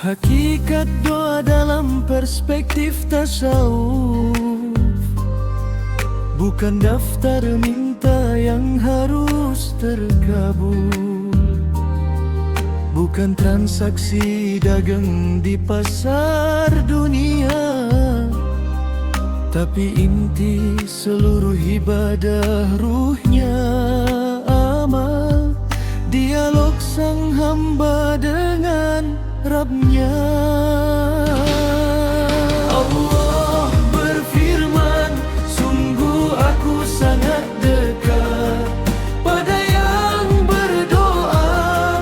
Hakikat doa dalam perspektif tasawuf bukan daftar minta yang harus terkabul, bukan transaksi dagang di pasar dunia, tapi inti seluruh ibadah ruhnya amal, dialog sang hamba dengan Rabbnya. Allah berfirman, sungguh aku sangat dekat pada yang berdoa,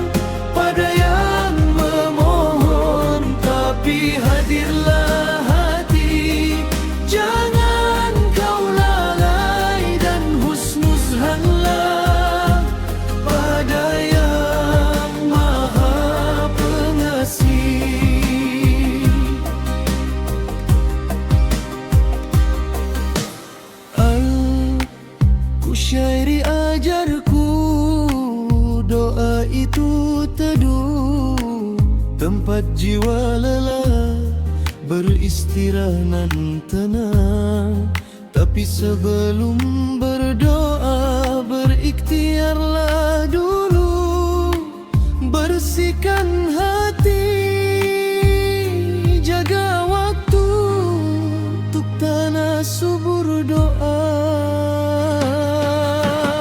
pada yang memohon, tapi hadirlah hati, jangan kau lalai dan husnuzanlah pada yang maha pengasih. Al-Kusyairi ajarku, doa itu teduh, tempat jiwa lelah beristirahat nan tenang. Tapi sebelum berdoa, berikhtiarlah dulu, bersihkan hati, jaga waktu untuk tanah subur doa.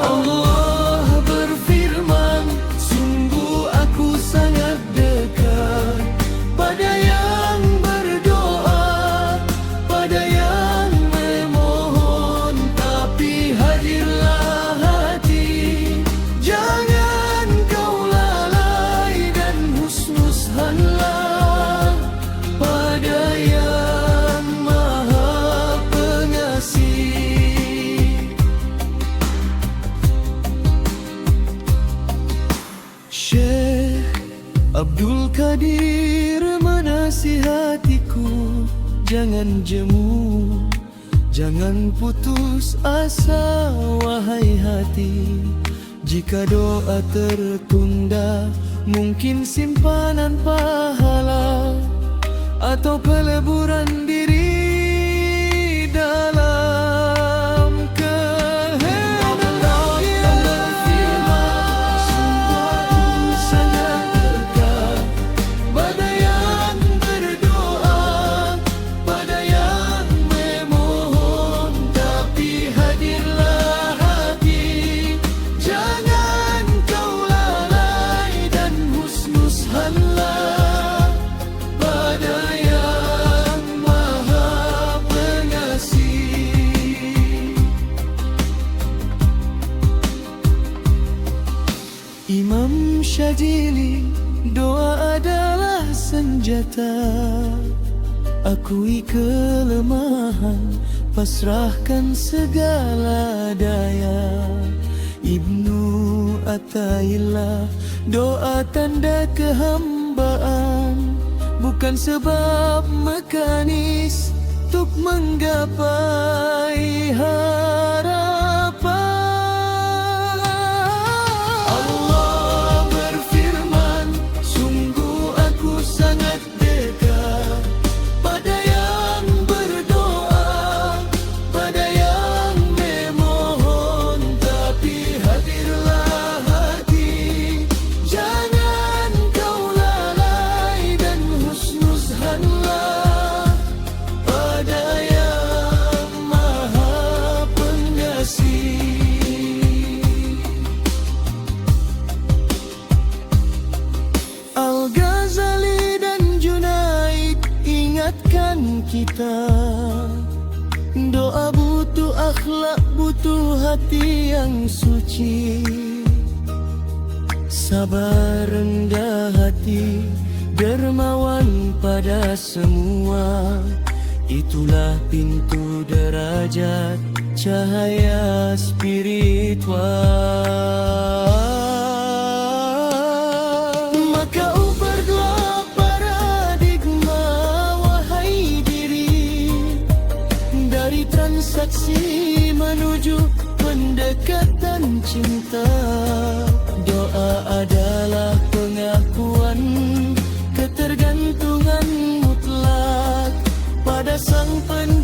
Allah berfirman, sungguh aku sangat dekat pada yang berdoa, pada yang memohon, tapi hadirlah hati, jangan kau lalai dan husnuzanlah pada yang maha pengasih. Syekh Abdul Qadir menasihatiku, jangan jemu, jangan putus asa wahai hati. Jika doa tertunda, mungkin simpanan pahala atau peleburan diri dalam keheningan. Sungguh aku sangat dekat pada yang berdoa, pada yang memohon, tapi hadirlah hati, jangan kau lalai dan husnuzanlah pada yang maha pengasih. Imam Syadzili, doa adalah senjata, akui kelemahan, pasrahkan segala daya. Ibnu Athaillah, doa tanda kehambaan, bukan sebab mekanis untuk menggapai harapan. Allah berfirman, sungguh aku sangat dekat pada yang berdoa, pada yang memohon, tapi hadirlah hati, jangan kau lalai dan husnuzanlah pada yang maha pengasih. Al-Ghazali dan Junaid ingatkan kita, doa butuh akhlak, butuh hati yang suci, sabar, rendah hati, dermawan pada semua. Itulah pintu derajat cahaya spiritual. Maka ubahlah paradigma wahai diri, dari transaksi menuju pendekatan cinta. Doa adalah pengakuan ketergantungan sang pendidik